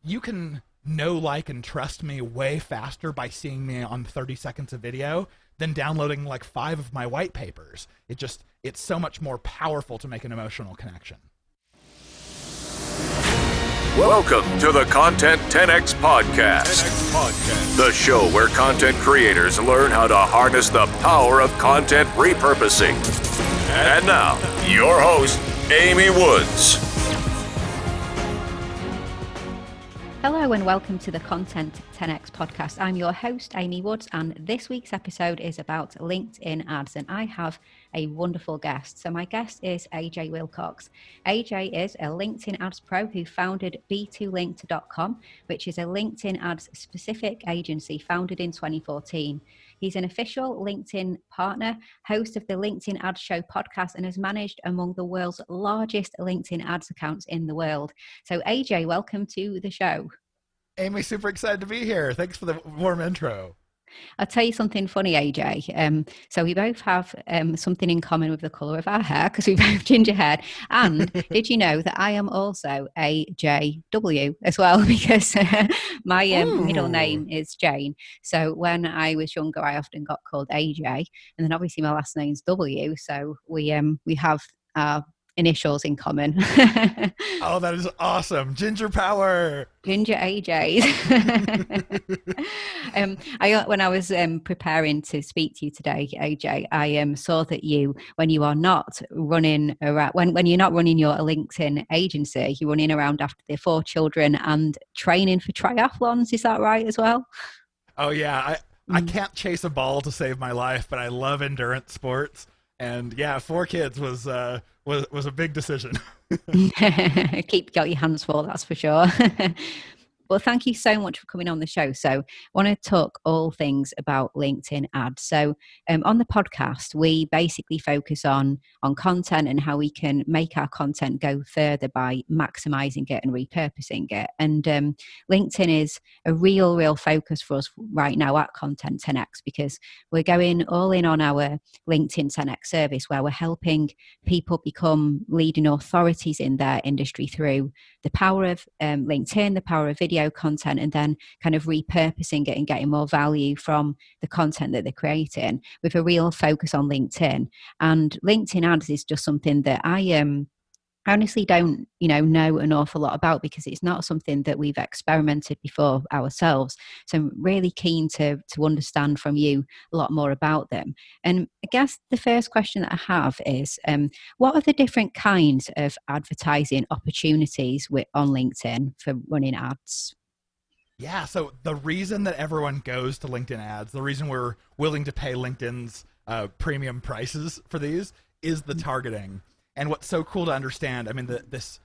you can know, like, and trust me way faster by seeing me on 30 seconds of video than downloading like 5 of my white papers. It's so much more powerful to make an emotional connection. Welcome to the Content 10X Podcast, the show where content creators learn how to harness the power of content repurposing. And now, your host, Amy Woods. Hello and welcome to the Content 10X Podcast. I'm your host, Amy Woods, and this week's episode is about LinkedIn ads, and I have a wonderful guest. So my guest is AJ Wilcox. AJ is a LinkedIn ads pro who founded b2linked.com, which is a LinkedIn ads specific agency founded in 2014. He's an official LinkedIn partner, host of the LinkedIn Ads Show podcast, and has managed among the world's largest LinkedIn ads accounts in the world. So AJ, welcome to the show. Amy, super excited to be here. Thanks for the warm intro. I'll tell you something funny, AJ. So we both have something in common with the colour of our hair because we both ginger haired. And did you know that I am also a JW as well? Because my middle name is Jane. So when I was younger, I often got called AJ, and then obviously my last name's W. So we have our initials in common. Oh, that is awesome. Ginger power. Ginger AJs. When I was preparing to speak to you today, AJ, I saw that when you are not running around, when you're not running your LinkedIn agency, you're running around after the 4 children and training for triathlons. Is that right as well? Oh yeah, I can't chase a ball to save my life, but I love endurance sports. And yeah, 4 kids was a big decision. Got your hands full, that's for sure. Well, thank you so much for coming on the show. So I want to talk all things about LinkedIn ads. So on the podcast, we basically focus on content and how we can make our content go further by maximizing it and repurposing it. And LinkedIn is a real focus for us right now at Content 10X, because we're going all in on our LinkedIn 10X service, where we're helping people become leading authorities in their industry through the power of LinkedIn, the power of video content, and then kind of repurposing it and getting more value from the content that they're creating with a real focus on LinkedIn. And LinkedIn ads is just something that I honestly don't know an awful lot about, because it's not something that we've experimented before ourselves. So I'm really keen to understand from you a lot more about them. And I guess the first question that I have is, what are the different kinds of advertising opportunities on LinkedIn for running ads? Yeah, so the reason that everyone goes to LinkedIn ads, the reason we're willing to pay LinkedIn's premium prices for these, is the targeting. And what's so cool to understand, I mean, this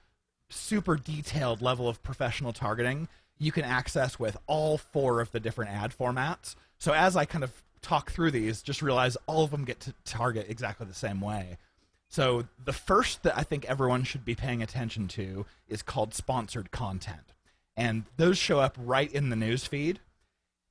super detailed level of professional targeting you can access with all 4 of the different ad formats. So as I kind of talk through these, just realize all of them get to target exactly the same way. So the first that I think everyone should be paying attention to is called sponsored content. And those show up right in the news feed.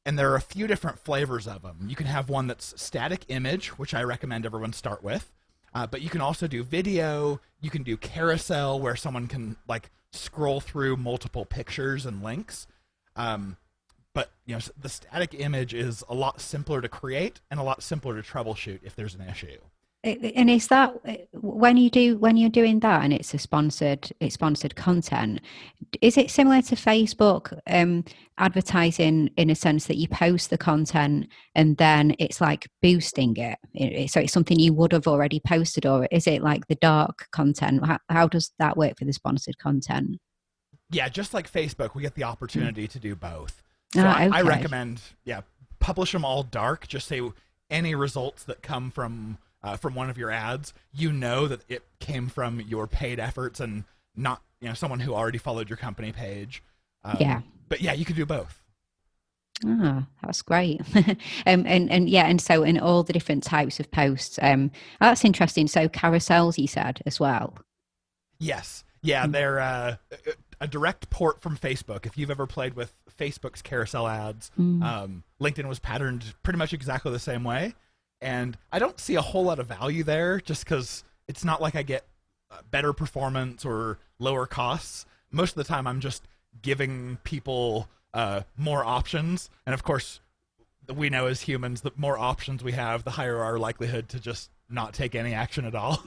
And there are a few different flavors of them. You can have one that's static image, which I recommend everyone start with. But you can also do video. You can do carousel, where someone can like scroll through multiple pictures and links. But the static image is a lot simpler to create and a lot simpler to troubleshoot if there's an issue. And is that when you're doing that and it's sponsored content, is it similar to Facebook advertising in a sense that you post the content and then it's like boosting it? So it's something you would have already posted, or is it like the dark content? How does that work for the sponsored content? Yeah, just like Facebook, we get the opportunity to do both. So Okay. I recommend, publish them all dark. Just say any results that come from one of your ads, that it came from your paid efforts and not someone who already followed your company page. But yeah, you can do both. Oh, that's great. And so in all the different types of posts, that's interesting. So carousels, you said as well. Yes. Yeah, they're a direct port from Facebook. If you've ever played with Facebook's carousel ads, LinkedIn was patterned pretty much exactly the same way. And I don't see a whole lot of value there, just because it's not like I get better performance or lower costs. Most of the time I'm just giving people more options. And of course, we know as humans, the more options we have, the higher our likelihood to just not take any action at all.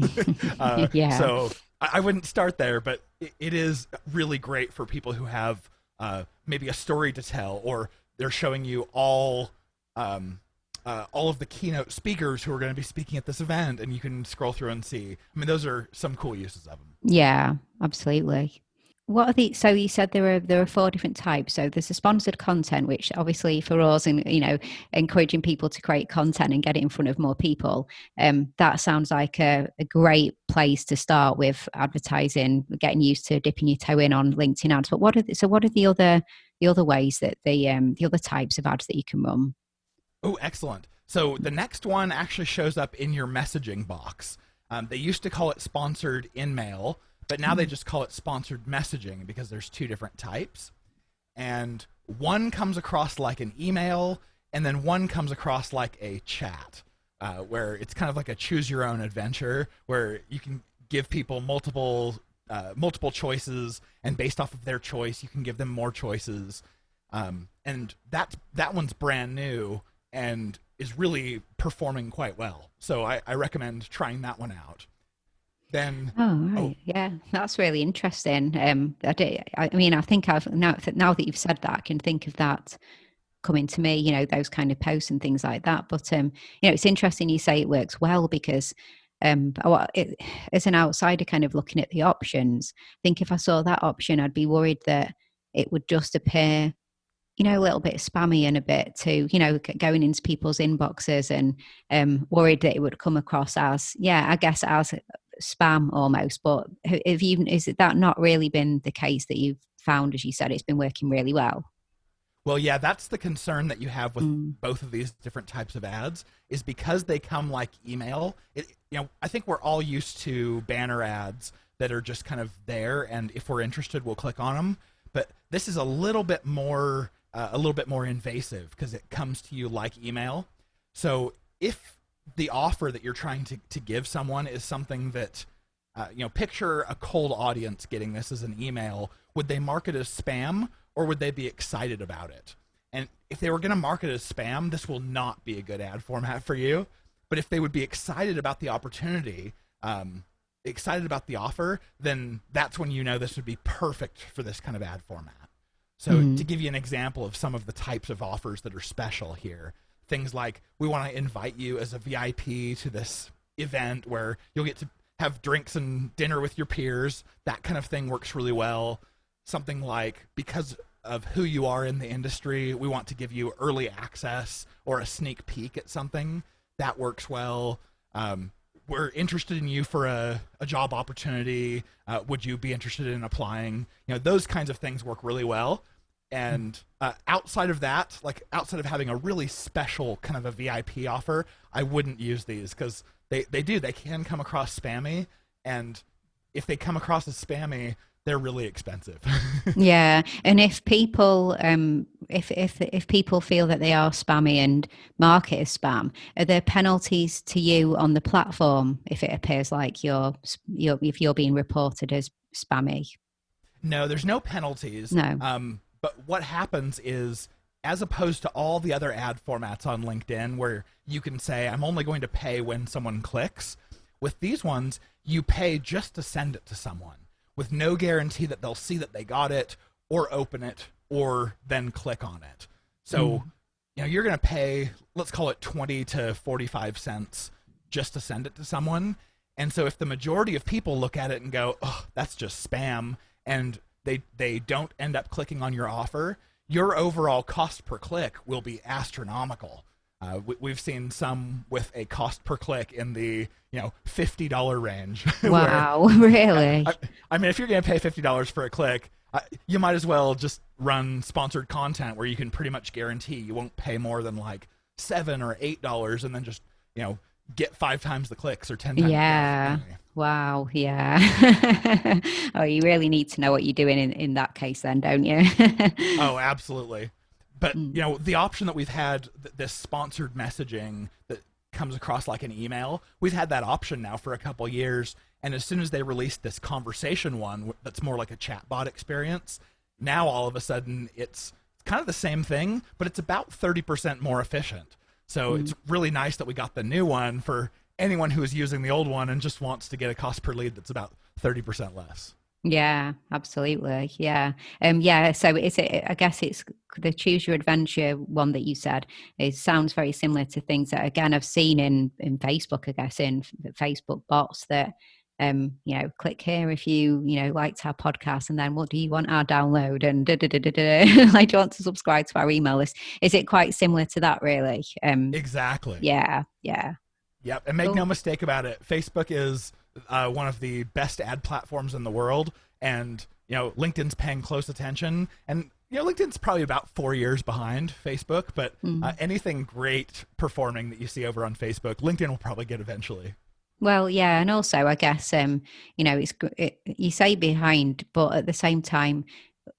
Yeah. So I wouldn't start there, but it is really great for people who have maybe a story to tell, or they're showing you all of the keynote speakers who are going to be speaking at this event, and you can scroll through and see. I mean, those are some cool uses of them. Yeah, absolutely. What are so you said there are 4 different types. So there's the sponsored content, which obviously for us, and encouraging people to create content and get it in front of more people. That sounds like a great place to start with advertising, getting used to dipping your toe in on LinkedIn ads. But what are the other ways that the other types of ads that you can run? Oh, excellent. So the next one actually shows up in your messaging box. They used to call it sponsored in-mail, but now they just call it sponsored messaging because there's 2 different types. And one comes across like an email, and then one comes across like a chat, where it's kind of like a choose your own adventure, where you can give people multiple choices, and based off of their choice, you can give them more choices. And that one's brand new and is really performing quite well. So I recommend trying that one out. Then yeah, that's really interesting. I mean, I think I've now that you've said that, I can think of that coming to me, those kind of posts and things like that. But it's interesting you say it works well, because as an outsider kind of looking at the options, I think if I saw that option, I'd be worried that it would just appear a little bit spammy and a bit too, going into people's inboxes, and worried that it would come across as, I guess, as spam almost. But is that not really been the case that you've found? As you said, it's been working really well. Well, yeah, that's the concern that you have with both of these different types of ads, is because they come like email. I think we're all used to banner ads that are just kind of there, and if we're interested, we'll click on them. But this is a little bit more invasive because it comes to you like email. So if the offer that you're trying to give someone is something that, picture a cold audience getting this as an email, would they mark it as spam, or would they be excited about it? And if they were going to mark it as spam, this will not be a good ad format for you. But if they would be excited about the opportunity, excited about the offer, then that's when this would be perfect for this kind of ad format. So to give you an example of some of the types of offers that are special here, things like, we want to invite you as a VIP to this event where you'll get to have drinks and dinner with your peers. That kind of thing works really well. Something like, because of who you are in the industry, we want to give you early access or a sneak peek at something. That works well. We're interested in you for a job opportunity. Would you be interested in applying? Those kinds of things work really well. And outside of that, outside of having a really special kind of a VIP offer, I wouldn't use these, because they can come across spammy. And if they come across as spammy, they're really expensive. Yeah, and if people if people feel that they are spammy and mark it as spam, are there penalties to you on the platform if it appears like if you're being reported as spammy? No, there's no penalties. No. But what happens is, as opposed to all the other ad formats on LinkedIn where you can say, I'm only going to pay when someone clicks, with these ones, you pay just to send it to someone, with no guarantee that they'll see that they got it, or open it, or then click on it. So, you're going to pay, let's call it 20 to 45 cents just to send it to someone. And so if the majority of people look at it and go, oh, that's just spam, and they don't end up clicking on your offer, your overall cost per click will be astronomical. We've seen some with a cost per click in the $50 range. Wow, really? I mean, if you're going to pay $50 for a click, you might as well just run sponsored content where you can pretty much guarantee you won't pay more than like $7 or $8, and then just get 5 times the clicks or 10 times. Yeah. Wow. Yeah. Oh, you really need to know what you're doing in that case then, don't you? Oh, absolutely. But, the option that we've had, this sponsored messaging that comes across like an email, we've had that option now for a couple years. And as soon as they released this conversation one that's more like a chatbot experience, now all of a sudden it's kind of the same thing, but it's about 30% more efficient. So it's really nice that we got the new one for anyone who is using the old one and just wants to get a cost per lead that's about 30% less. Yeah, absolutely. Yeah. So I guess it's the choose your adventure one that you said. It sounds very similar to things that, again, I've seen in Facebook, I guess, in Facebook bots that, click here if you liked our podcast, and then what do you want our download, and like, do you want to subscribe to our email list? Is it quite similar to that, really? Exactly. Yeah. Yep. And make no mistake about it, Facebook is one of the best ad platforms in the world, and LinkedIn's paying close attention, and LinkedIn's probably about 4 years behind Facebook, but anything great performing that you see over on Facebook, LinkedIn will probably get eventually. Well, yeah, and also I guess you say behind, but at the same time,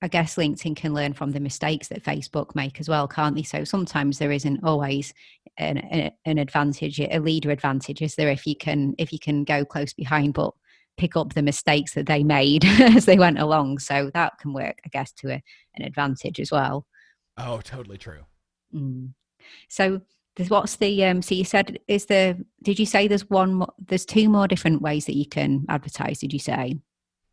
I guess LinkedIn can learn from the mistakes that Facebook make as well, can't they? So sometimes there isn't always an advantage, a leader advantage, is there, if you can go close behind, but pick up the mistakes that they made as they went along. So that can work, I guess, to an advantage as well. Oh, totally true. So what's the so you said, did you say there's two more different ways that you can advertise, did you say?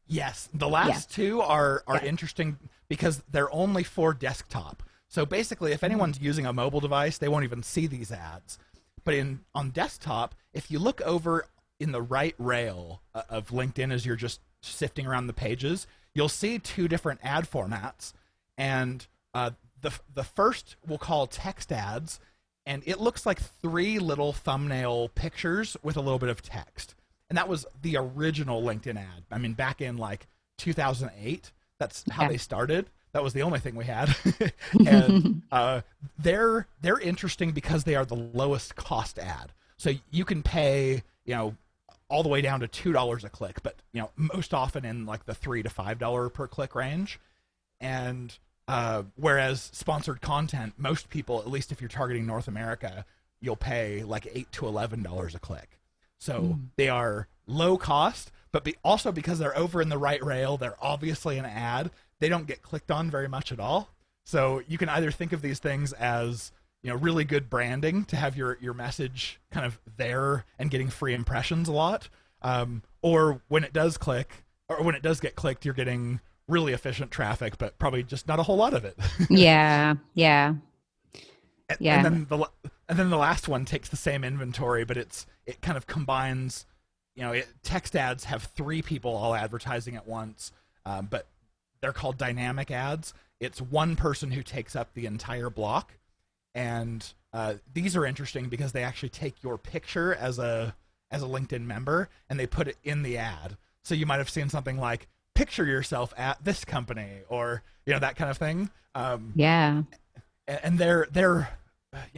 Yes, the last two are interesting because they're only for desktop. So basically, if anyone's using a mobile device, they won't even see these ads. But on desktop, if you look over in the right rail of LinkedIn as you're just sifting around the pages, you'll see two different ad formats. And the first we'll call text ads, and it looks like three little thumbnail pictures with a little bit of text. And that was the original LinkedIn ad. I mean, back in like 2008, that's how they started. That was the only thing we had. And they're interesting because they are the lowest cost ad. So you can pay, all the way down to $2 a click, but most often in like the $3 to $5 per click range. And whereas sponsored content, most people, at least if you're targeting North America, you'll pay like $8 to $11 a click. So they are low cost, but also because they're over in the right rail, they're obviously an ad. They don't get clicked on very much at all. So you can either think of these things as, really good branding to have your message kind of there and getting free impressions a lot. Or when it does click, or when it does get clicked, you're getting really efficient traffic, but probably just not a whole lot of it. Yeah. And then the last one takes the same inventory, but it kind of combines, text ads have three people all advertising at once, but they're called dynamic ads. It's one person who takes up the entire block. And these are interesting because they actually take your picture as a LinkedIn member and they put it in the ad. So you might have seen something like, picture yourself at this company, or, that kind of thing. And they're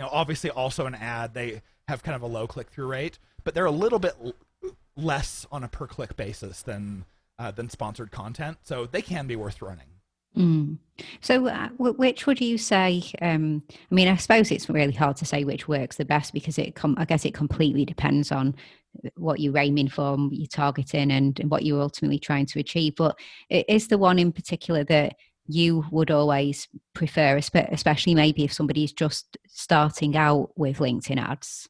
obviously also an ad. They have kind of a low click-through rate, but they're a little bit less on a per-click basis than sponsored content, so they can be worth running. So which would you say, I suppose it's really hard to say which works the best because I guess it completely depends on what you're aiming for, what you're targeting, and what you're ultimately trying to achieve. But is the one in particular that you would always prefer, especially maybe if somebody's just starting out with LinkedIn ads?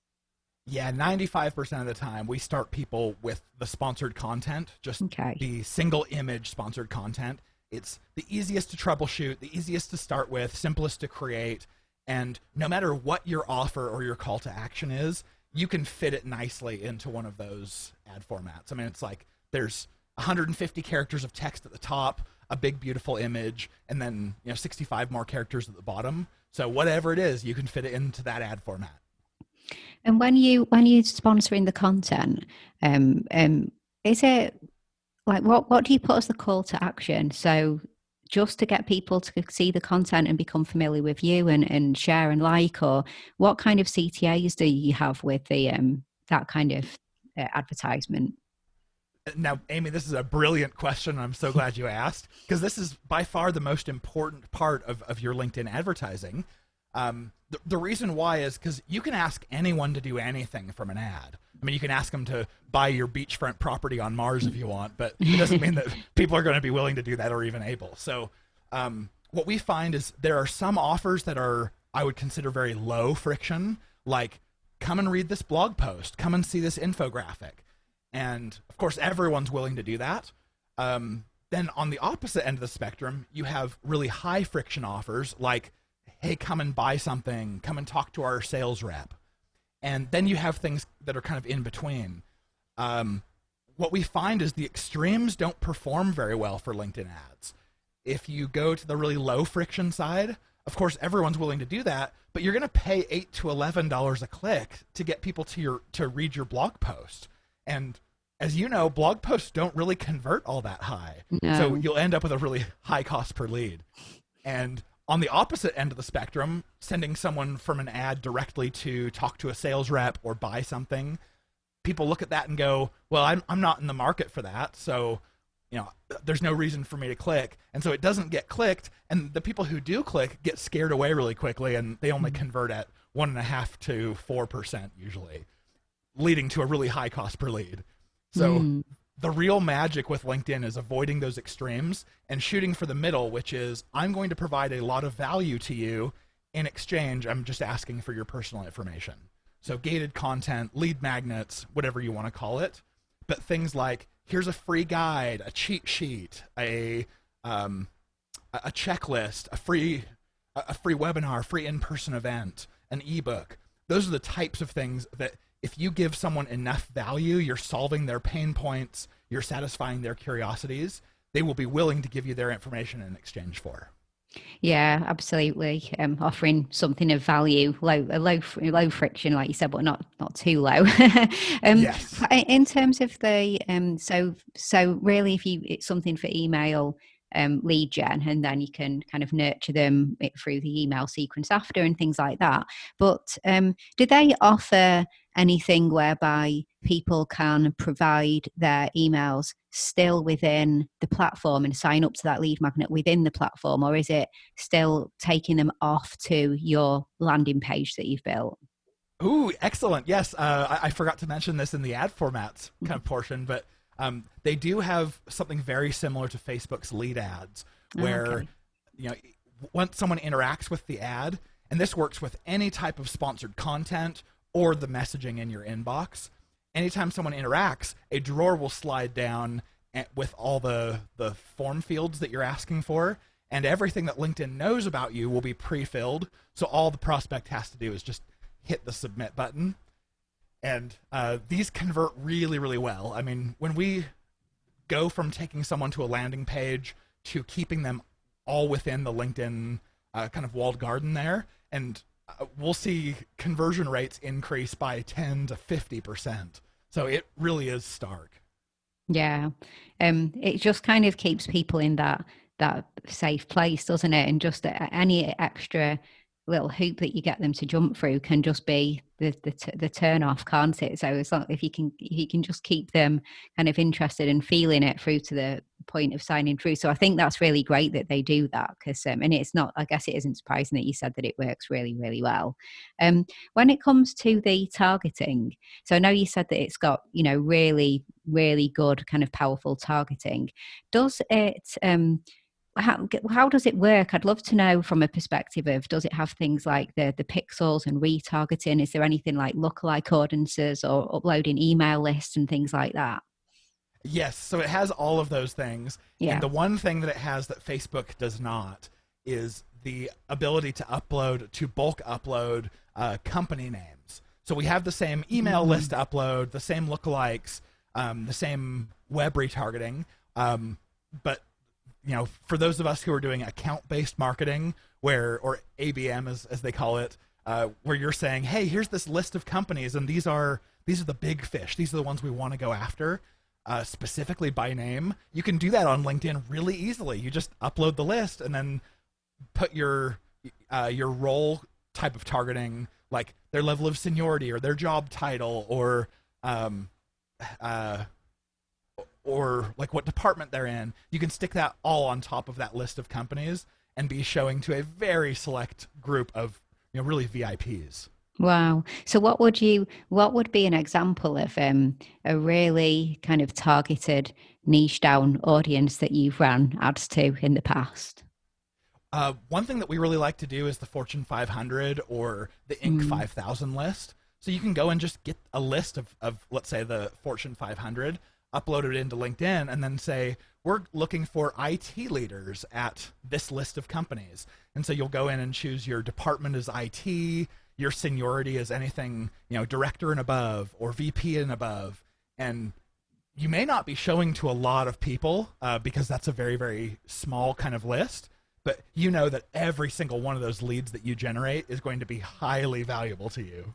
Yeah, 95% of the time we start people with the sponsored content, just the single image sponsored content. It's the easiest to troubleshoot, the easiest to start with, simplest to create, and no matter what your offer or your call to action is, you can fit it nicely into one of those ad formats. I mean, it's like there's 150 characters of text at the top, a big beautiful image, and then 65 more characters at the bottom. So whatever it is, you can fit it into that ad format. And when you're sponsoring the content, is it like what do you put as the call to action? So just to get people to see the content and become familiar with you and share and like, or what kind of CTAs do you have with the that kind of advertisement? Now, Amy, this is a brilliant question. I'm so glad you asked, because this is by far the most important part of your LinkedIn advertising. The reason why is because you can ask anyone to do anything from an ad. I mean, you can ask them to buy your beachfront property on Mars if you want, but it doesn't mean that people are going to be willing to do that or even able. So what we find is there are some offers that are, I would consider, very low friction, like come and read this blog post, come and see this infographic. And of course, everyone's willing to do that. Then on the opposite end of the spectrum, you have really high friction offers like, hey, come and buy something, come and talk to our sales rep. And then you have things that are kind of in between. What we find is the extremes don't perform very well for LinkedIn ads. If you go to the really low friction side, of course, everyone's willing to do that, but you're going to pay $8 to $11 a click to get people to read your blog post. And as you know, blog posts don't really convert all that high. No. So you'll end up with a really high cost per lead. And on the opposite end of the spectrum, sending someone from an ad directly to talk to a sales rep or buy something, people look at that and go, well, I'm not in the market for that. So, there's no reason for me to click. And so it doesn't get clicked. And the people who do click get scared away really quickly, and they only convert at 1.5% to 4% usually, leading to a really high cost per lead. So the real magic with LinkedIn is avoiding those extremes and shooting for the middle, which is I'm going to provide a lot of value to you. In exchange, I'm just asking for your personal information. So gated content, lead magnets, whatever you want to call it. But things like, here's a free guide, a cheat sheet, a checklist, a free webinar, free in-person event, an ebook. Those are the types of things that if you give someone enough value, you're solving their pain points, you're satisfying their curiosities, they will be willing to give you their information in exchange for. Yeah, absolutely. Offering something of value, low friction, like you said, but not too low. Yes. In terms of the so really, if it's something for email lead gen, and then you can kind of nurture them through the email sequence after and things like that. But do they offer anything whereby people can provide their emails still within the platform and sign up to that lead magnet within the platform, or is it still taking them off to your landing page that you've built? Ooh, excellent. Yes, I forgot to mention this in the ad formats kind of portion, but they do have something very similar to Facebook's lead ads, where once someone interacts with the ad, and this works with any type of sponsored content or the messaging in your inbox, anytime someone interacts, a drawer will slide down with all the form fields that you're asking for, and everything that LinkedIn knows about you will be pre-filled, so all the prospect has to do is just hit the submit button. And these convert really, really well. I mean, when we go from taking someone to a landing page to keeping them all within the LinkedIn kind of walled garden there, and we'll see conversion rates increase by 10 to 50%. So it really is stark. Yeah. It just kind of keeps people in that safe place, doesn't it? And just any extra little hoop that you get them to jump through can just be the turn off, can't it? So it's like if you can just keep them kind of interested and feeling it through to the point of signing through. So I think that's really great that they do that, because and it's not, I guess it isn't surprising that you said that it works really, really well. When it comes to the targeting, so I know you said that it's got really, really good kind of powerful targeting. Does it how does it work? I'd love to know from a perspective of, does it have things like the pixels and retargeting? Is there anything like lookalike audiences or uploading email lists and things like that? Yes, so it has all of those things. Yeah. And the one thing that it has that Facebook does not is the ability to bulk upload company names. So we have the same email list upload, the same lookalikes, the same web retargeting, but for those of us who are doing account-based marketing, or ABM as they call it, where you're saying, hey, here's this list of companies, and these are the big fish. These are the ones we want to go after, specifically by name. You can do that on LinkedIn really easily. You just upload the list and then put your role type of targeting, like their level of seniority or their job title, or like what department they're in. You can stick that all on top of that list of companies and be showing to a very select group of really VIPs. Wow. So what would be an example of a really kind of targeted niche down audience that you've ran ads to in the past? One thing that we really like to do is the Fortune 500 or the Inc. 5000 list. So you can go and just get a list of, let's say, the Fortune 500, upload it into LinkedIn, and then say, we're looking for IT leaders at this list of companies. And so you'll go in and choose your department as IT, your seniority as anything, director and above or VP and above. And you may not be showing to a lot of people because that's a very, very small kind of list, but you know that every single one of those leads that you generate is going to be highly valuable to you.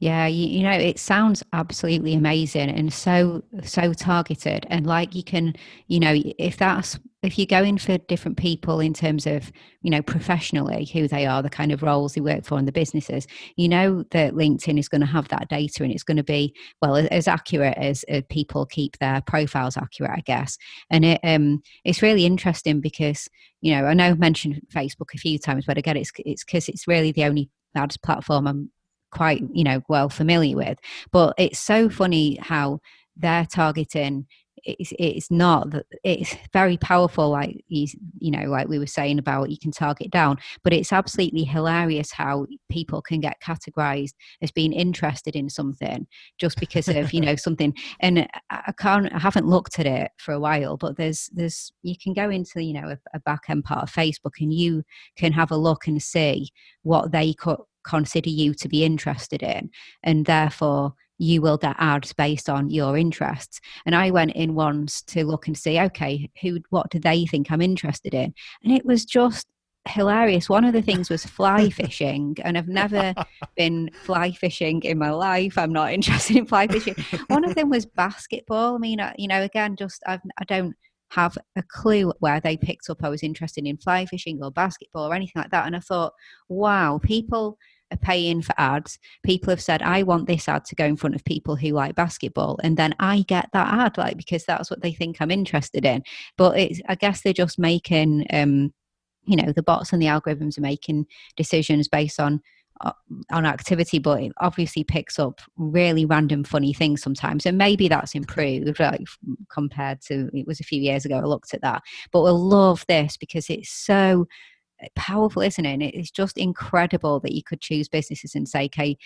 Yeah, it sounds absolutely amazing and so targeted. And like you can, if you're going for different people in terms of, professionally who they are, the kind of roles they work for and the businesses, that LinkedIn is going to have that data and it's going to be, well, as accurate as people keep their profiles accurate, I guess. And it's really interesting because, I know I've mentioned Facebook a few times, but again, it's because it's really the only ads platform I'm quite well familiar with. But it's so funny how they're targeting. It's not that it's very powerful, like like we were saying about you can target down, but it's absolutely hilarious how people can get categorized as being interested in something just because of something. And I haven't looked at it for a while, but there's you can go into a back end part of Facebook and you can have a look and see what they could consider you to be interested in, and therefore you will get ads based on your interests. And I went in once to look and see, okay, what do they think I'm interested in? And it was just hilarious. One of the things was fly fishing, and I've never been fly fishing in my life. I'm not interested in fly fishing. One of them was basketball. I mean, again, I don't have a clue where they picked up I was interested in fly fishing or basketball or anything like that. And I thought, wow, people are paying for ads. People have said, I want this ad to go in front of people who like basketball. And then I get that ad, because that's what they think I'm interested in. But I guess they're just making, the bots and the algorithms are making decisions based on activity, but it obviously picks up really random funny things sometimes, and maybe that's improved compared to it was a few years ago I looked at that. But I love this because it's so powerful, isn't it? And it's just incredible that you could choose businesses and say, okay,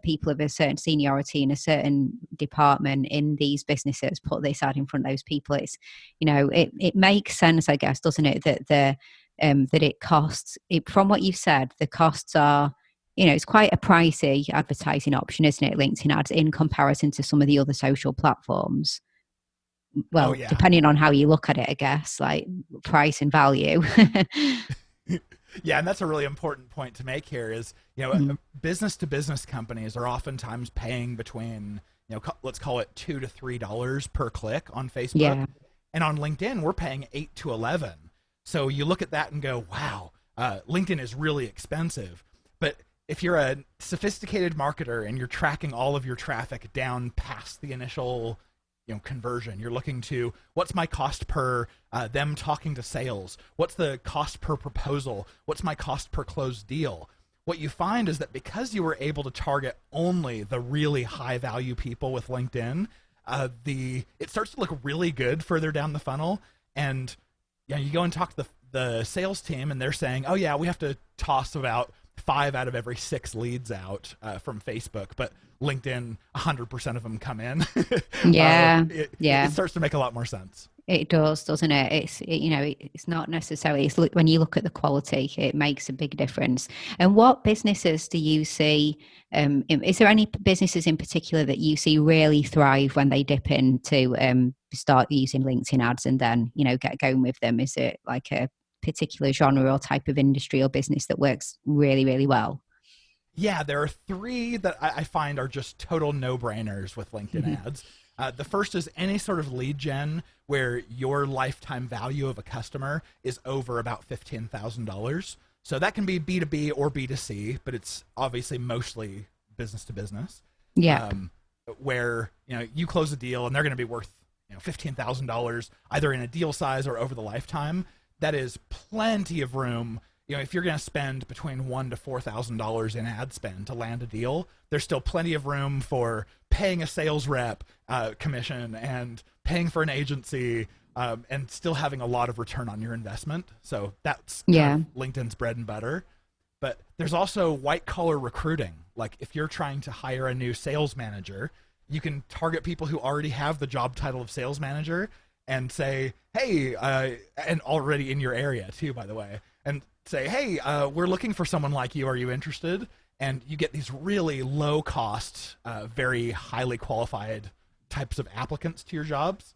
people of a certain seniority in a certain department in these businesses, put this ad in front of those people. It's it makes sense, I guess, doesn't it, that that it costs from what you've said, the costs are it's quite a pricey advertising option, isn't it, LinkedIn ads, in comparison to some of the other social platforms? Well, depending on how you look at it, I guess, like price and value. Yeah, and that's a really important point to make here is, business-to-business companies are oftentimes paying between, let's call it $2 to $3 per click on Facebook. Yeah. And on LinkedIn, we're paying $8 to $11. So you look at that and go, wow, LinkedIn is really expensive. But if you're a sophisticated marketer and you're tracking all of your traffic down past the initial conversion, you're looking to what's my cost per them talking to sales, what's the cost per proposal, what's my cost per closed deal. What you find is that because you were able to target only the really high value people with LinkedIn, it starts to look really good further down the funnel. And you go and talk to the sales team and they're saying, oh yeah, we have to toss about 5 out of every 6 leads out from Facebook, but LinkedIn, 100% of them come in. Yeah. It starts to make a lot more sense. It does, doesn't it? It's not necessarily, when you look at the quality, it makes a big difference. And what businesses do you see, is there any businesses in particular that you see really thrive when they dip in to start using LinkedIn ads and then, get going with them? Is it like a particular genre or type of industry or business that works really, really well? Yeah, there are 3 that I find are just total no-brainers with LinkedIn ads. The first is any sort of lead gen where your lifetime value of a customer is over about $15,000. So that can be B2B or B2C, but it's obviously mostly business to business. Yeah. Where, you close a deal and they're going to be worth, $15,000 either in a deal size or over the lifetime. That is plenty of room. If you're going to spend between $1,000 to $4,000 in ad spend to land a deal, there's still plenty of room for paying a sales rep commission and paying for an agency, and still having a lot of return on your investment. So that's Yeah. kind of LinkedIn's bread and butter. But there's also white collar recruiting. Like if you're trying to hire a new sales manager, you can target people who already have the job title of sales manager and say, hey, and already in your area too, by the way, and say, hey, we're looking for someone like you. Are you interested? And you get these really low cost, very highly qualified types of applicants to your jobs.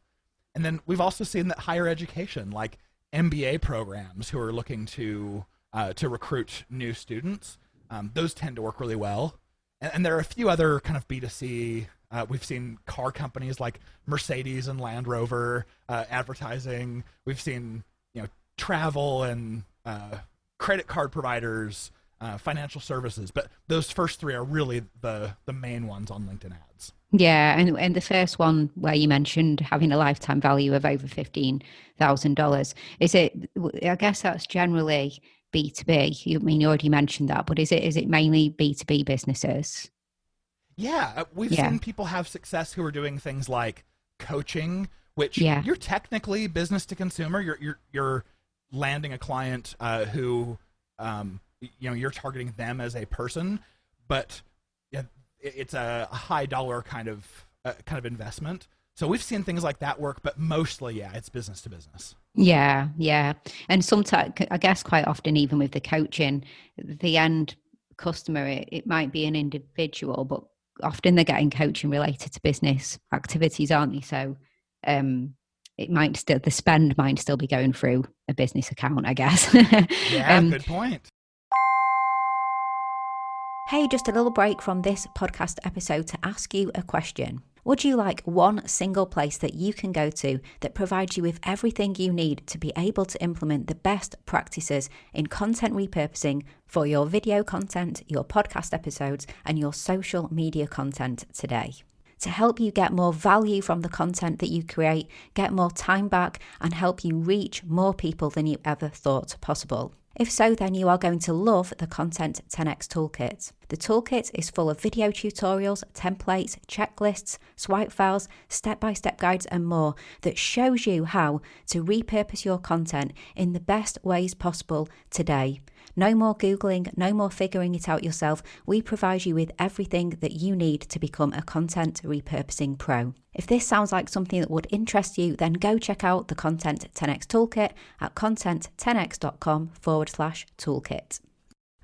And then we've also seen that higher education, like MBA programs who are looking to recruit new students, those tend to work really well. And there are a few other kind of B2C. We've seen car companies like Mercedes and Land Rover advertising. We've seen travel and credit card providers, financial services. But those first three are really the main ones on LinkedIn ads. Yeah, and the first one where you mentioned having a lifetime value of over $15,000, is it? I guess that's generally B2B. You already mentioned that, but is it mainly B2B businesses? Yeah, we've seen people have success who are doing things like coaching, which you're technically business to consumer. You're landing a client who you're targeting them as a person, but it's a high dollar kind of investment. So we've seen things like that work, but mostly, it's business to business. Yeah. And sometimes, I guess quite often, even with the coaching, the end customer, it might be an individual, but often they're getting coaching related to business activities, aren't they? So the spend might still be going through a business account, I guess. Yeah, good point. Hey, just a little break from this podcast episode to ask you a question. Would you like one single place that you can go to that provides you with everything you need to be able to implement the best practices in content repurposing for your video content, your podcast episodes, and your social media content today? To help you get more value from the content that you create, get more time back, and help you reach more people than you ever thought possible. If so, then you are going to love the Content 10x Toolkit. The toolkit is full of video tutorials, templates, checklists, swipe files, step-by-step guides and more that shows you how to repurpose your content in the best ways possible today. No more Googling, no more figuring it out yourself. We provide you with everything that you need to become a content repurposing pro. If this sounds like something that would interest you, then go check out the Content 10x Toolkit at content10x.com/toolkit.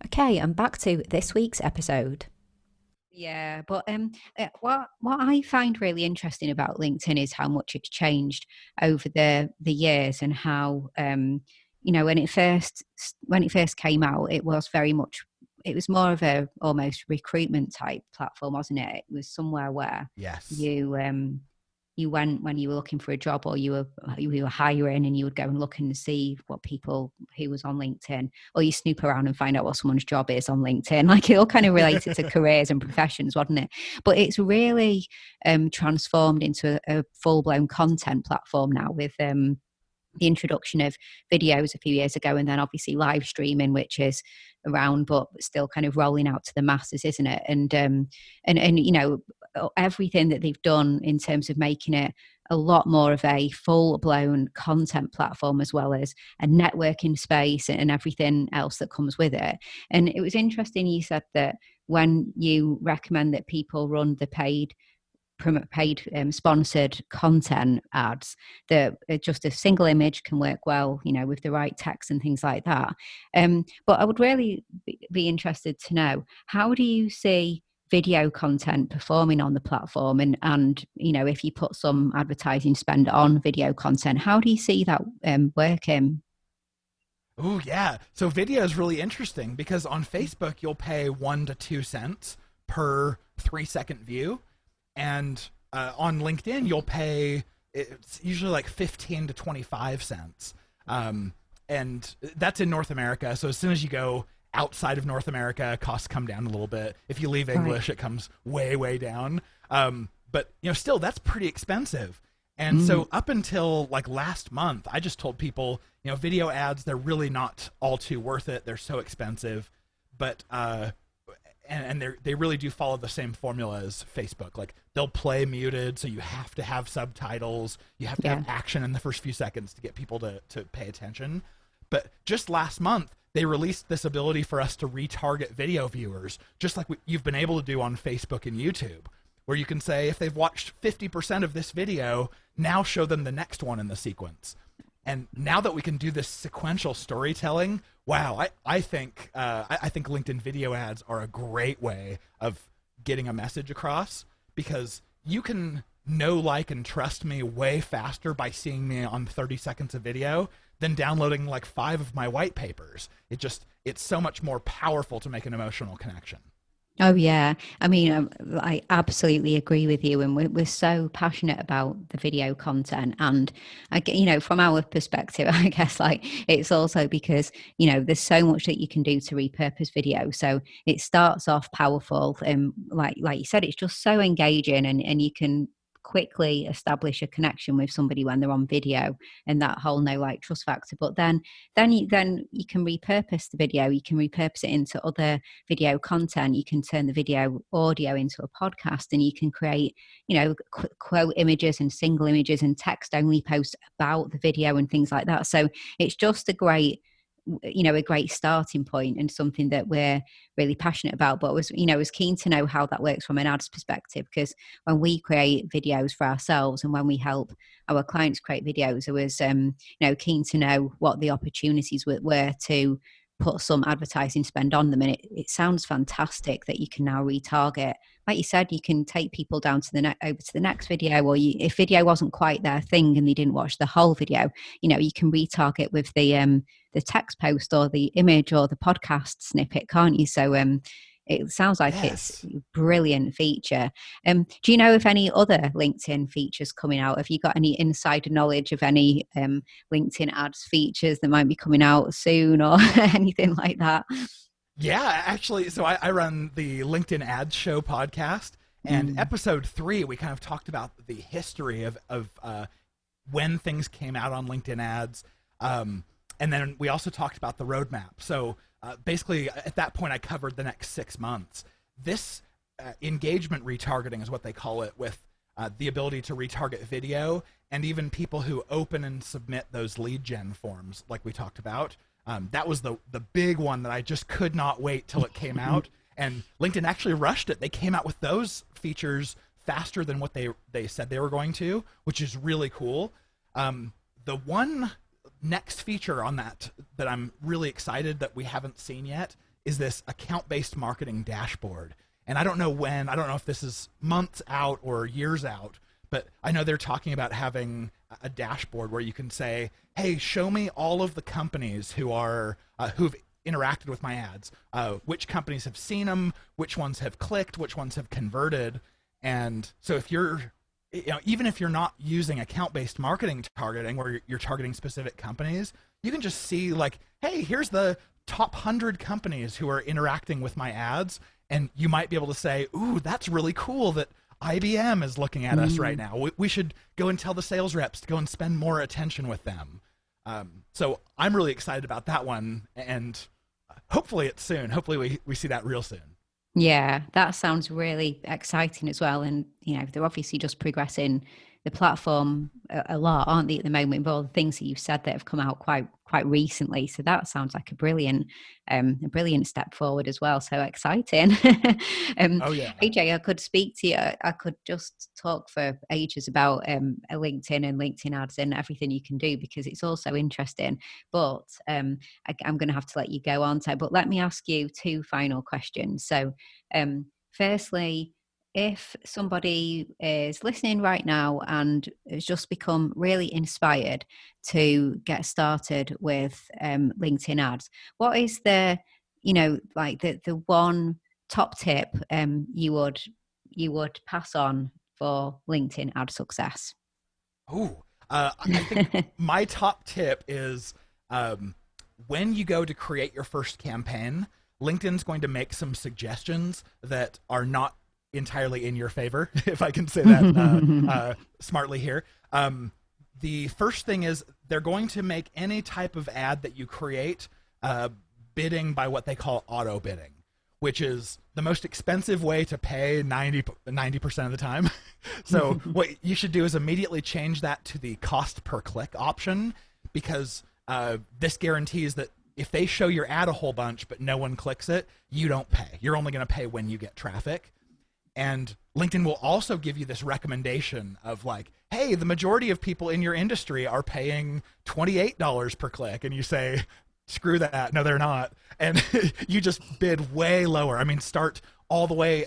Okay, and back to this week's episode. Yeah, but what I find really interesting about LinkedIn is how much it's changed over the years, and how when it first came out, it was more of a almost recruitment type platform, wasn't it? It was somewhere where you went when you were looking for a job, or you were hiring, and you would go and look and see what people who was on LinkedIn, or you snoop around and find out what someone's job is on LinkedIn. Like, it all kind of related to careers and professions, wasn't it? But it's really transformed into a full-blown content platform now, with the introduction of videos a few years ago, and then obviously live streaming, which is around but still kind of rolling out to the masses, isn't it? And everything that they've done in terms of making it a lot more of a full-blown content platform, as well as a networking space and everything else that comes with it. And it was interesting, you said that when you recommend that people run the paid sponsored content ads, that just a single image can work well, with the right text and things like that. But I would really be interested to know, how do you see video content performing on the platform? And if you put some advertising spend on video content, how do you see that working? Oh, yeah. So video is really interesting, because on Facebook, you'll pay 1 to 2 cents per 3-second view. And on LinkedIn, you'll pay, it's usually like 15 to 25 cents. And that's in North America. So as soon as you go outside of North America, costs come down a little bit. If you leave English, It comes way, way down. But still, that's pretty expensive. And so up until like last month, I just told people, video ads, they're really not all too worth it. They're so expensive. But and they really do follow the same formula as Facebook. Like, they'll play muted, so you have to have subtitles, you have to have action in the first few seconds to get people to pay attention. But just last month, they released this ability for us to retarget video viewers, just like you've been able to do on Facebook and YouTube, where you can say, if they've watched 50% of this video, now show them the next one in the sequence. And now that we can do this sequential storytelling, wow, I think LinkedIn video ads are a great way of getting a message across, because you can know, like, and trust me way faster by seeing me on 30 seconds of video than downloading like 5 of my white papers. It's so much more powerful to make an emotional connection. Oh yeah, I mean, I absolutely agree with you, and we're so passionate about the video content. And from our perspective, I guess, like, it's also because there's so much that you can do to repurpose video. So it starts off powerful, and like you said, it's just so engaging, and you can quickly establish a connection with somebody when they're on video, and that whole know, like, trust factor. But then you can repurpose the video, you can repurpose it into other video content, you can turn the video audio into a podcast, and you can create quote images and single images and text only posts about the video and things like that. So it's just a great starting point, and something that we're really passionate about. But was keen to know how that works from an ads perspective, because when we create videos for ourselves and when we help our clients create videos, I was keen to know what the opportunities were to put some advertising spend on them. And it sounds fantastic that you can now retarget. Like you said, you can take people down to over to the next video, or if video wasn't quite their thing and they didn't watch the whole video, you can retarget with the text post or the image or the podcast snippet, can't you? So it sounds like it's a brilliant feature. Do you know if any other LinkedIn features coming out? Have you got any insider knowledge of any LinkedIn ads features that might be coming out soon, or anything like that? Yeah, actually, so I run the LinkedIn Ads Show podcast, and episode 3, we kind of talked about the history of when things came out on LinkedIn ads, and then we also talked about the roadmap. So basically, at that point, I covered the next 6 months. This engagement retargeting is what they call it, with the ability to retarget video, and even people who open and submit those lead gen forms, like we talked about. That was the big one that I just could not wait till it came out. And LinkedIn actually rushed it. They came out with those features faster than what they said they were going to, which is really cool. The one next feature on that I'm really excited that we haven't seen yet is this account-based marketing dashboard. And I don't know if this is months out or years out, but I know they're talking about having a dashboard where you can say, hey, show me all of the companies who've interacted with my ads, which companies have seen them, which ones have clicked, which ones have converted. And so if even if you're not using account-based marketing targeting, where you're targeting specific companies, you can just see, like, hey, here's the top 100 companies who are interacting with my ads. And you might be able to say, ooh, that's really cool that IBM is looking at us right now. We should go and tell the sales reps to go and spend more attention with them. So I'm really excited about that one, and hopefully it's soon. Hopefully we see that real soon. Yeah, that sounds really exciting as well. And, they're obviously just progressing the platform a lot, aren't they, at the moment, with all the things that you've said that have come out quite recently. So that sounds like a brilliant step forward as well. So exciting. Oh yeah, AJ, I could speak to you. I could just talk for ages about LinkedIn and LinkedIn ads and everything you can do, because it's all so interesting. But I'm going to have to let you go on. But let me ask you 2 final questions. So firstly, if somebody is listening right now and has just become really inspired to get started with LinkedIn ads, what is the one top tip you would pass on for LinkedIn ad success? I think my top tip is when you go to create your first campaign, LinkedIn's going to make some suggestions that are not entirely in your favor, if I can say that smartly here. The first thing is they're going to make any type of ad that you create bidding by what they call auto bidding, which is the most expensive way to pay 90% of the time. So what you should do is immediately change that to the cost per click option, because this guarantees that if they show your ad a whole bunch but no one clicks it, you don't pay. You're only going to pay when you get traffic. And LinkedIn will also give you this recommendation of like, hey, the majority of people in your industry are paying $28 per click. And you say, screw that. No, they're not. And you just bid way lower. I mean, start all the way,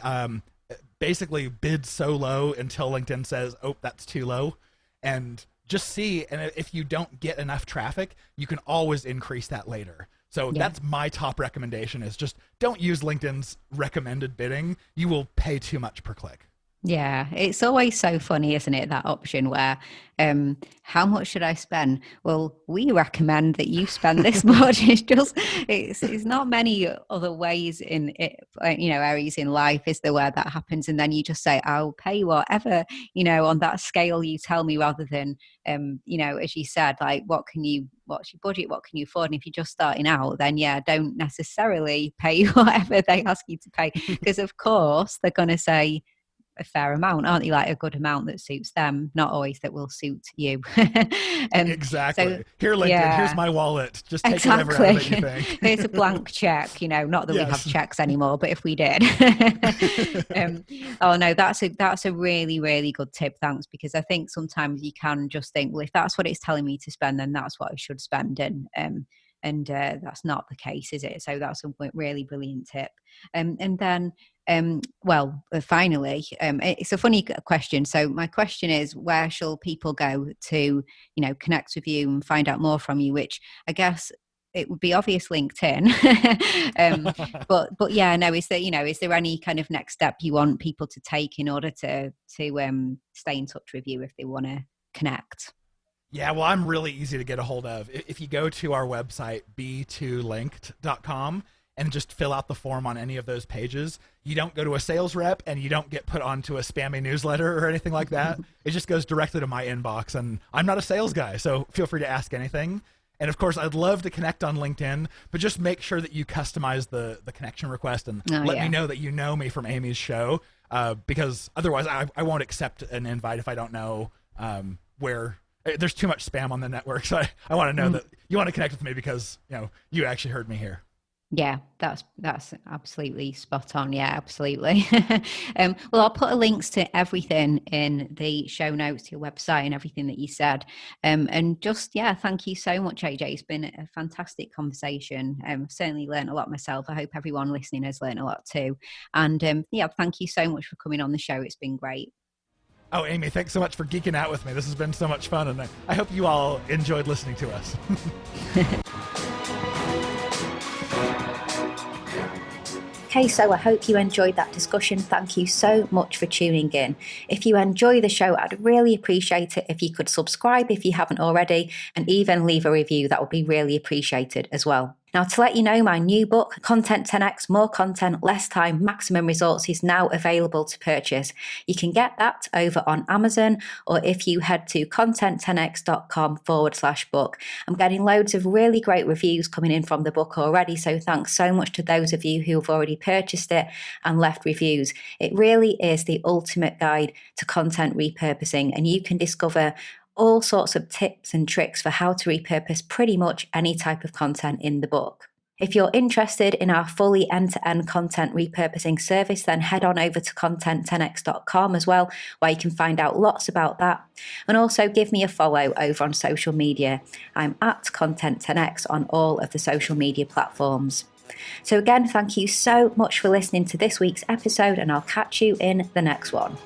basically bid so low until LinkedIn says, oh, that's too low. And just see. And if you don't get enough traffic, you can always increase that later. So that's my top recommendation, is just don't use LinkedIn's recommended bidding. You will pay too much per click. Yeah, it's always so funny, isn't it? That option where, how much should I spend? Well, we recommend that you spend this much. It's not many other ways in it, areas in life, is there, where that happens, and then you just say, I'll pay whatever, on that scale you tell me, rather than, as you said, like, what's your budget? What can you afford? And if you're just starting out, then don't necessarily pay whatever they ask you to pay, because of course they're going to say a fair amount, aren't they? Like a good amount that suits them, not always that will suit you. Exactly. So, here, LinkedIn, here's my wallet. Just take whatever out of it you think. It's a blank check, not that we have checks anymore, but if we did. Oh no, that's a really, really good tip. Thanks. Because I think sometimes you can just think, well, if that's what it's telling me to spend, then that's what I should spend. And that's not the case, is it? So that's a really brilliant tip. And then, finally, it's a funny question. So my question is, where shall people go to, connect with you and find out more from you? Which I guess it would be obvious LinkedIn. But is there any kind of next step you want people to take in order to stay in touch with you if they want to connect? Yeah, well, I'm really easy to get a hold of. If you go to our website, b2linked.com, and just fill out the form on any of those pages, you don't go to a sales rep and you don't get put onto a spammy newsletter or anything like that. It just goes directly to my inbox, and I'm not a sales guy, so feel free to ask anything. And of course, I'd love to connect on LinkedIn, but just make sure that you customize the connection request and let me know that you know me from Amy's show, because otherwise I won't accept an invite if I don't know where. There's too much spam on the network, so I want to know that you want to connect with me because you actually heard me here. Yeah, that's absolutely spot on. Yeah, absolutely. Well, I'll put links to everything in the show notes, to your website and everything that you said. And just, thank you so much, AJ. It's been a fantastic conversation. Certainly learned a lot myself. I hope everyone listening has learned a lot too. And thank you so much for coming on the show. It's been great. Oh, Amy, thanks so much for geeking out with me. This has been so much fun, and I hope you all enjoyed listening to us. Okay, so I hope you enjoyed that discussion. Thank you so much for tuning in. If you enjoy the show, I'd really appreciate it if you could subscribe if you haven't already, and even leave a review. That would be really appreciated as well. Now, to let you know, my new book, Content 10X, More Content, Less Time, Maximum Results, is now available to purchase. You can get that over on Amazon, or if you head to content10x.com/book. I'm getting loads of really great reviews coming in from the book already, so thanks so much to those of you who have already purchased it and left reviews. It really is the ultimate guide to content repurposing, and you can discover all sorts of tips and tricks for how to repurpose pretty much any type of content in the book. If you're interested in our fully end-to-end content repurposing service, then head on over to content10x.com as well, where you can find out lots about that. And also give me a follow over on social media. I'm at Content10x on all of the social media platforms. So again, thank you so much for listening to this week's episode, and I'll catch you in the next one.